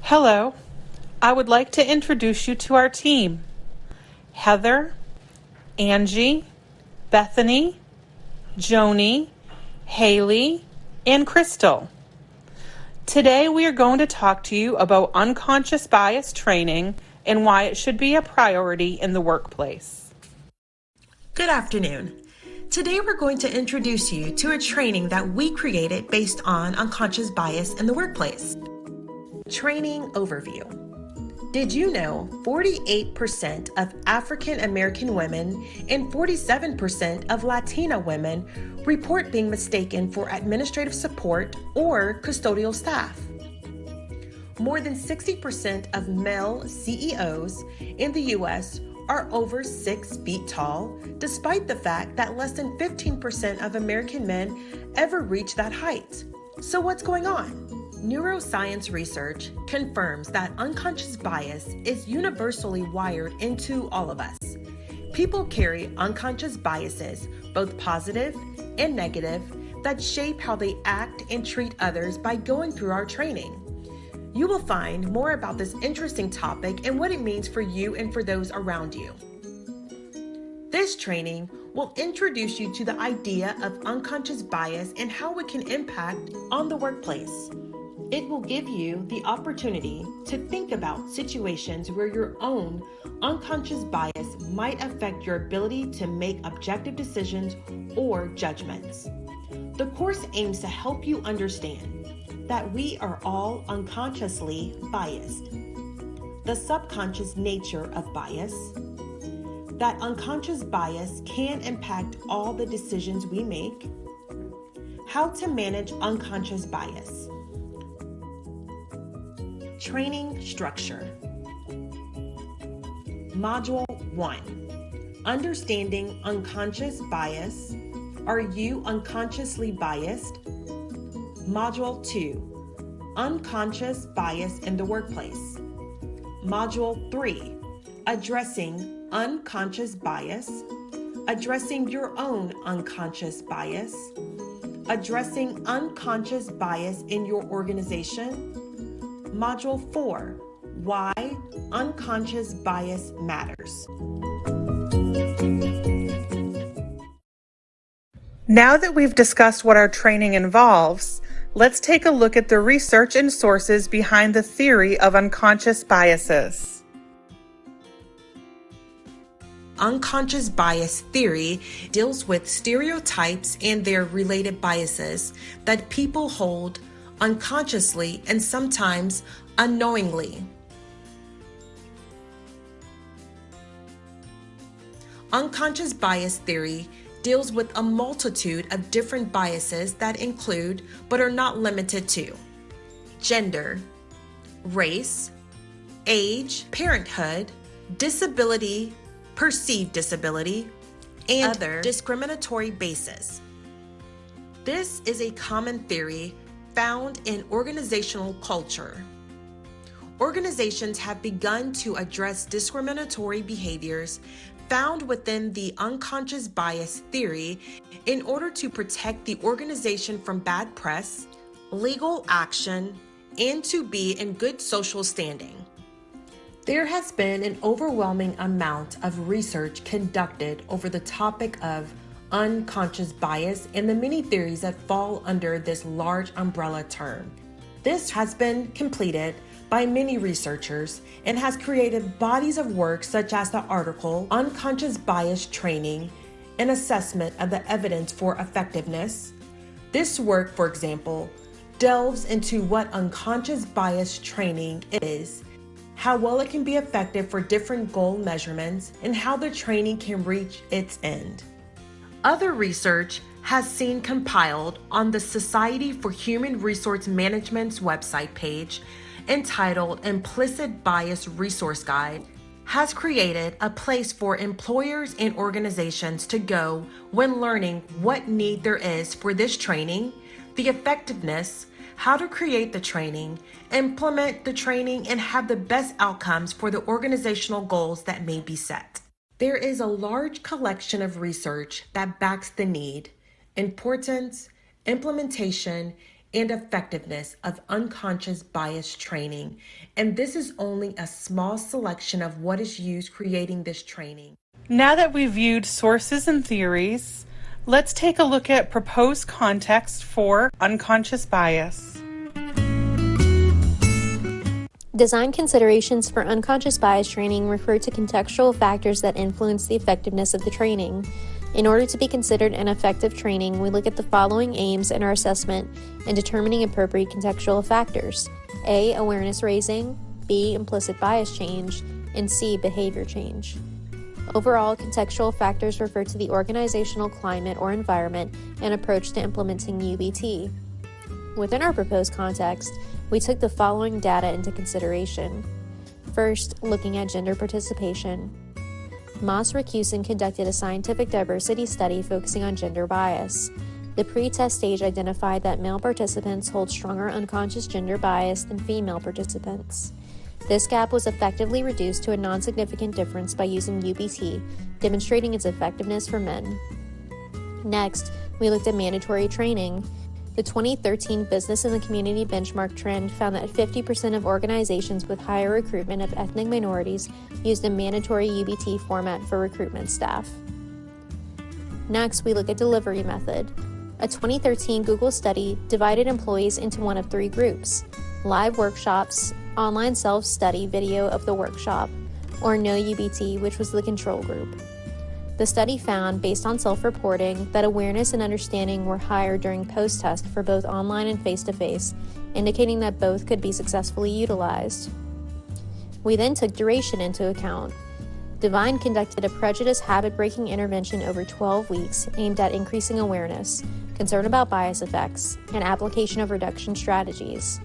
Hello, I would like to introduce you to our team. Heather, Angie, Bethany, Joni, Haley, and Crystal. Today we are going to talk to you about unconscious bias training and why it should be a priority in the workplace. Good afternoon. Today we're going to introduce you to a training that we created based on unconscious bias in the workplace. Training overview. Did you know 48% of African American women and 47% of Latina women report being mistaken for administrative support or custodial staff? More than 60% of male CEOs in the U.S. are over 6 feet tall, despite the fact that less than 15% of American men ever reach that height. So what's going on? Neuroscience research confirms that unconscious bias is universally wired into all of us. People carry unconscious biases, both positive and negative, that shape how they act and treat others by going through our training. You will find more about this interesting topic and what it means for you and for those around you. This training will introduce you to the idea of unconscious bias and how it can impact on the workplace. It will give you the opportunity to think about situations where your own unconscious bias might affect your ability to make objective decisions or judgments. The course aims to help you understand that we are all unconsciously biased, the subconscious nature of bias, that unconscious bias can impact all the decisions we make, how to manage unconscious bias. Training structure. Module 1. Understanding unconscious bias. Are you unconsciously biased? Module 2. Unconscious bias in the workplace. Module 3. Addressing unconscious bias. Addressing your own unconscious bias. Addressing unconscious bias in your organization. Module 4, Why Unconscious Bias Matters. Now that we've discussed what our training involves, let's take a look at the research and sources behind the theory of unconscious biases. Unconscious bias theory deals with stereotypes and their related biases that people hold unconsciously and sometimes unknowingly. Unconscious bias theory deals with a multitude of different biases that include, but are not limited to, gender, race, age, parenthood, disability, perceived disability, and other discriminatory bases. This is a common theory found in organizational culture. Organizations have begun to address discriminatory behaviors found within the unconscious bias theory in order to protect the organization from bad press, legal action, and to be in good social standing. There has been an overwhelming amount of research conducted over the topic of unconscious bias and the many theories that fall under this large umbrella term. This has been completed by many researchers and has created bodies of work such as the article Unconscious Bias Training, an assessment of the evidence for effectiveness. This work, for example, delves into what unconscious bias training is, how well it can be effective for different goal measurements, and how the training can reach its end. Other research has seen compiled on the Society for Human Resource Management's website page entitled Implicit Bias Resource Guide has created a place for employers and organizations to go when learning what need there is for this training, the effectiveness, how to create the training, implement the training, and have the best outcomes for the organizational goals that may be set. There is a large collection of research that backs the need, importance, implementation, and effectiveness of unconscious bias training. And this is only a small selection of what is used creating this training. Now that we've viewed sources and theories, let's take a look at proposed context for unconscious bias. Design considerations for unconscious bias training refer to contextual factors that influence the effectiveness of the training. In order to be considered an effective training, we look at the following aims in our assessment in determining appropriate contextual factors: A, awareness raising, B, implicit bias change, and C, behavior change. Overall, contextual factors refer to the organizational climate or environment and approach to implementing UBT. Within our proposed context, we took the following data into consideration. First, looking at gender participation. Moss-Rakusin conducted a scientific diversity study focusing on gender bias. The pre-test stage identified that male participants hold stronger unconscious gender bias than female participants. This gap was effectively reduced to a non-significant difference by using UBT, demonstrating its effectiveness for men. Next, we looked at mandatory training. The 2013 Business in the Community benchmark trend found that 50% of organizations with higher recruitment of ethnic minorities used a mandatory UBT format for recruitment staff. Next, we look at delivery method. A 2013 Google study divided employees into one of three groups: live workshops, online self-study video of the workshop, or no UBT, which was the control group. The study found, based on self-reporting, that awareness and understanding were higher during post-test for both online and face-to-face, indicating that both could be successfully utilized. We then took duration into account. Divine conducted a prejudice habit-breaking intervention over 12 weeks aimed at increasing awareness, concern about bias effects, and application of reduction strategies.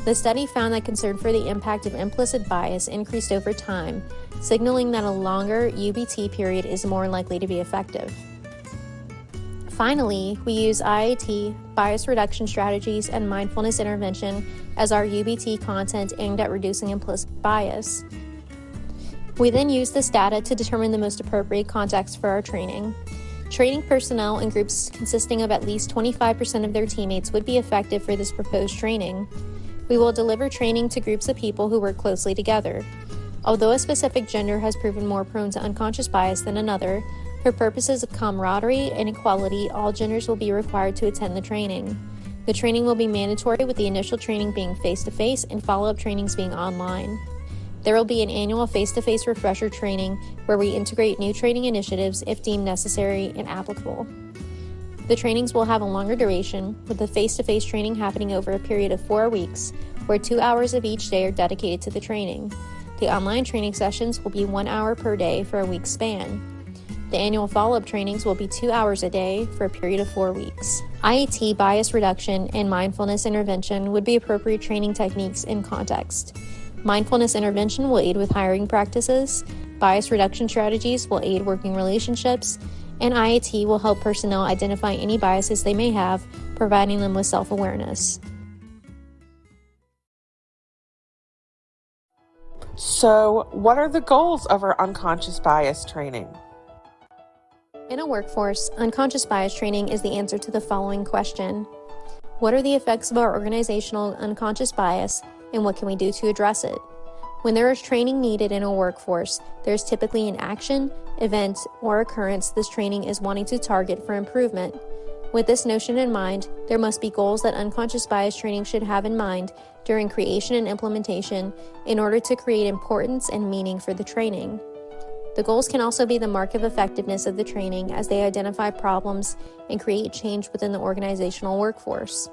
The study found that concern for the impact of implicit bias increased over time, signaling that a longer UBT period is more likely to be effective. Finally, we use IAT, bias reduction strategies, and mindfulness intervention as our UBT content aimed at reducing implicit bias. We then use this data to determine the most appropriate context for our training. Training personnel in groups consisting of at least 25% of their teammates would be effective for this proposed training. We will deliver training to groups of people who work closely together. Although a specific gender has proven more prone to unconscious bias than another, for purposes of camaraderie and equality, all genders will be required to attend the training. The training will be mandatory, with the initial training being face-to-face and follow-up trainings being online. There will be an annual face-to-face refresher training where we integrate new training initiatives if deemed necessary and applicable. The trainings will have a longer duration, with the face-to-face training happening over a period of 4 weeks, where 2 hours of each day are dedicated to the training. The online training sessions will be 1 hour per day for a week's span. The annual follow-up trainings will be 2 hours a day for a period of 4 weeks. IAT, bias reduction, and mindfulness intervention would be appropriate training techniques in context. Mindfulness intervention will aid with hiring practices, bias reduction strategies will aid working relationships, and IAT will help personnel identify any biases they may have, providing them with self-awareness. So, what are the goals of our unconscious bias training? In a workforce, unconscious bias training is the answer to the following question: what are the effects of our organizational unconscious bias, and what can we do to address it? When there is training needed in a workforce, there is typically an action, event, or occurrence this training is wanting to target for improvement. With this notion in mind, there must be goals that unconscious bias training should have in mind during creation and implementation in order to create importance and meaning for the training. The goals can also be the mark of effectiveness of the training, as they identify problems and create change within the organizational workforce.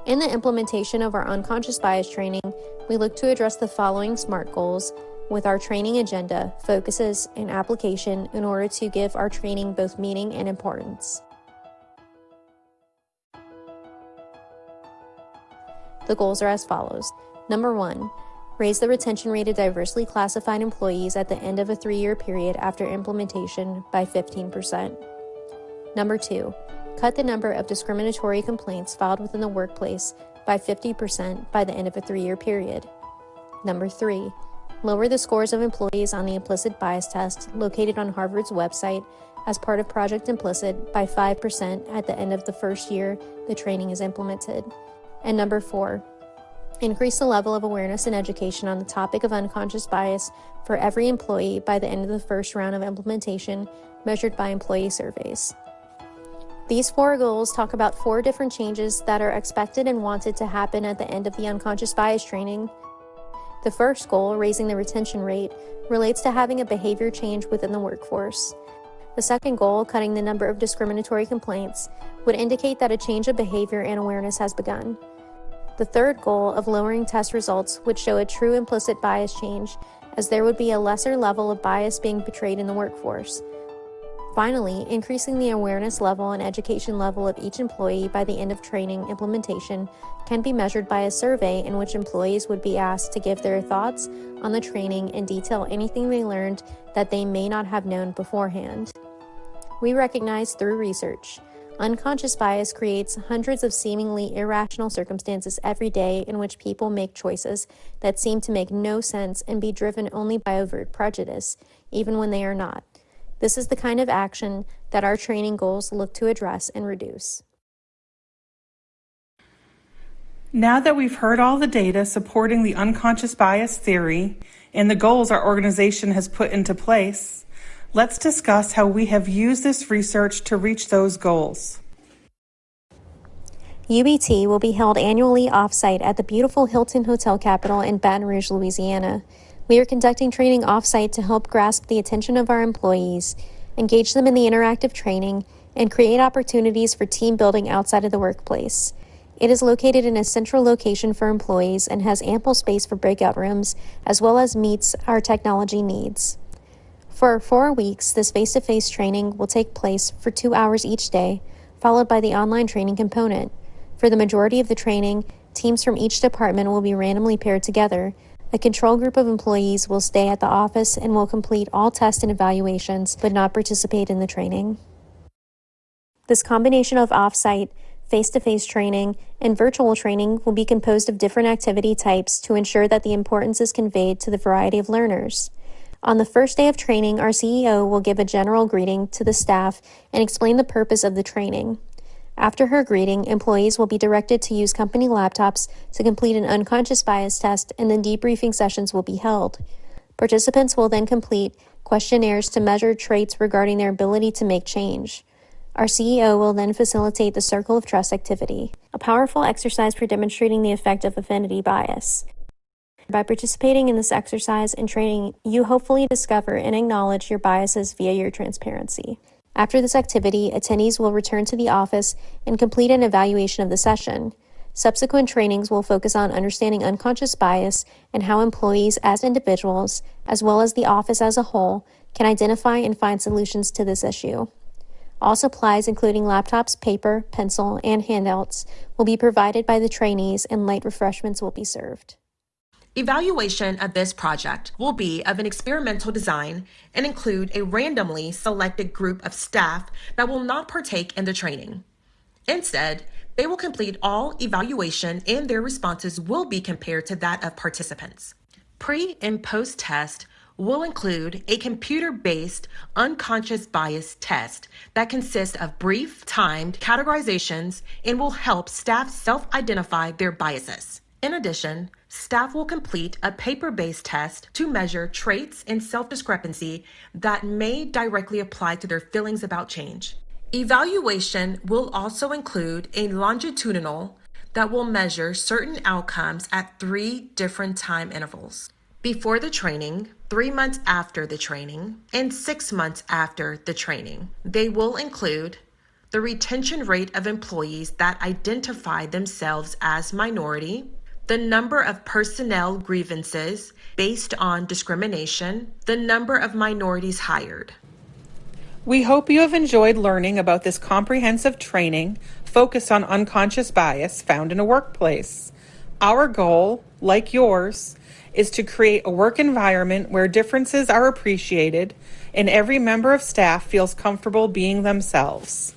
In the implementation of our unconscious bias training, we look to address the following SMART goals with our training agenda, focuses, and application in order to give our training both meaning and importance. The goals are as follows. Number 1, raise the retention rate of diversely classified employees at the end of a 3-year period after implementation by 15%. Number 2, cut the number of discriminatory complaints filed within the workplace by 50% by the end of a 3-year period. Number 3, lower the scores of employees on the implicit bias test located on Harvard's website as part of Project Implicit by 5% at the end of the first year the training is implemented. And number 4, increase the level of awareness and education on the topic of unconscious bias for every employee by the end of the first round of implementation, measured by employee surveys. These 4 goals talk about 4 different changes that are expected and wanted to happen at the end of the unconscious bias training. The first goal, raising the retention rate, relates to having a behavior change within the workforce. The second goal, cutting the number of discriminatory complaints, would indicate that a change of behavior and awareness has begun. The third goal of lowering test results would show a true implicit bias change, as there would be a lesser level of bias being portrayed in the workforce. Finally, increasing the awareness level and education level of each employee by the end of training implementation can be measured by a survey in which employees would be asked to give their thoughts on the training and detail anything they learned that they may not have known beforehand. We recognize through research, unconscious bias creates hundreds of seemingly irrational circumstances every day in which people make choices that seem to make no sense and be driven only by overt prejudice, even when they are not. This is the kind of action that our training goals look to address and reduce. Now that we've heard all the data supporting the unconscious bias theory and the goals our organization has put into place, let's discuss how we have used this research to reach those goals. UBT will be held annually off-site at the beautiful Hilton Hotel Capitol in Baton Rouge, Louisiana. We are conducting training off-site to help grasp the attention of our employees, engage them in the interactive training, and create opportunities for team building outside of the workplace. It is located in a central location for employees and has ample space for breakout rooms, as well as meets our technology needs. For 4 weeks, this face-to-face training will take place for 2 hours each day, followed by the online training component. For the majority of the training, teams from each department will be randomly paired together. A control group of employees will stay at the office and will complete all tests and evaluations, but not participate in the training. This combination of off-site, face-to-face training, and virtual training will be composed of different activity types to ensure that the importance is conveyed to the variety of learners. On the first day of training, our CEO will give a general greeting to the staff and explain the purpose of the training. After her greeting, employees will be directed to use company laptops to complete an unconscious bias test, and then debriefing sessions will be held. Participants will then complete questionnaires to measure traits regarding their ability to make change. Our CEO will then facilitate the Circle of Trust activity, a powerful exercise for demonstrating the effect of affinity bias. By participating in this exercise and training, you hopefully discover and acknowledge your biases via your transparency. After this activity, attendees will return to the office and complete an evaluation of the session. Subsequent trainings will focus on understanding unconscious bias and how employees as individuals, as well as the office as a whole, can identify and find solutions to this issue. All supplies, including laptops, paper, pencil, and handouts, will be provided by the trainees, and light refreshments will be served. Evaluation of this project will be of an experimental design and include a randomly selected group of staff that will not partake in the training. Instead, they will complete all evaluation and their responses will be compared to that of participants. Pre and post test will include a computer-based unconscious bias test that consists of brief, timed categorizations and will help staff self-identify their biases. In addition, staff will complete a paper-based test to measure traits and self-discrepancy that may directly apply to their feelings about change. Evaluation will also include a longitudinal that will measure certain outcomes at 3 different time intervals: before the training, 3 months after the training, and 6 months after the training. They will include the retention rate of employees that identify themselves as minority, the number of personnel grievances based on discrimination, the number of minorities hired. We hope you have enjoyed learning about this comprehensive training focused on unconscious bias found in a workplace. Our goal, like yours, is to create a work environment where differences are appreciated and every member of staff feels comfortable being themselves.